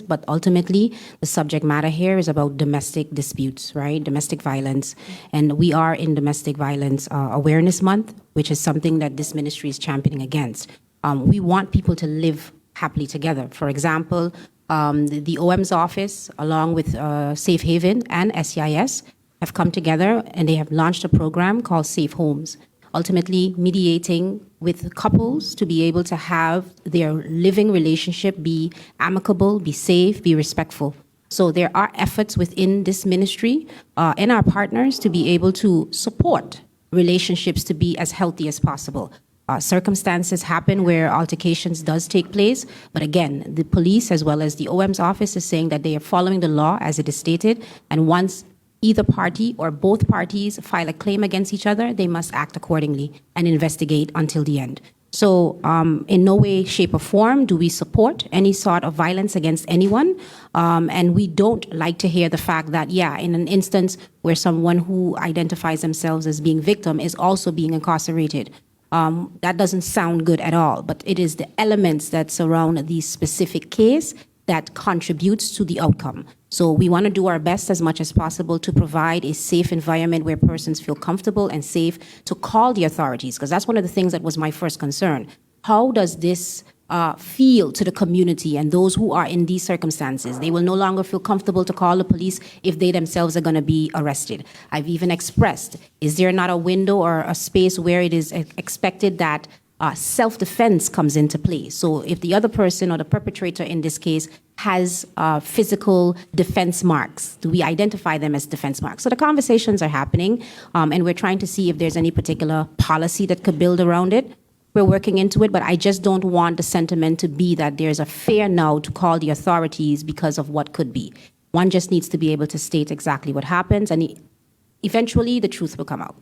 but ultimately the subject matter here is about domestic disputes, right? Domestic violence. And we are in Domestic Violence Awareness Month, which is something that this ministry is championing against. We want people to live happily together. For example, the OM's office, along with Safe Haven and SEIS, have come together and they have launched a program called Safe Homes, ultimately mediating with couples to be able to have their living relationship be amicable, be safe, be respectful. So there are efforts within this ministry and our partners to be able to support relationships to be as healthy as possible. Circumstances happen where altercations does take place, but again, the police as well as the OM's office is saying that they are following the law as it is stated, and once either party or both parties file a claim against each other, they must act accordingly and investigate until the end. So in no way, shape, or form do we support any sort of violence against anyone. And we don't like to hear the fact that, yeah, in an instance where someone who identifies themselves as being victim is also being incarcerated. That doesn't sound good at all, but it is the elements that surround the specific case that contributes to the outcome. So we want to do our best as much as possible to provide a safe environment where persons feel comfortable and safe to call the authorities, because that's one of the things that was my first concern. How does this feel to the community and those who are in these circumstances? They will no longer feel comfortable to call the police if they themselves are going to be arrested. I've even expressed, is there not a window or a space where it is expected that self-defense comes into play? So if the other person or the perpetrator in this case has physical defense marks, do we identify them as defense marks? So the conversations are happening, and we're trying to see if there's any particular policy that could build around it. We're working into it, but I just don't want the sentiment to be that there's a fear now to call the authorities because of what could be. One just needs to be able to state exactly what happens, and eventually the truth will come out.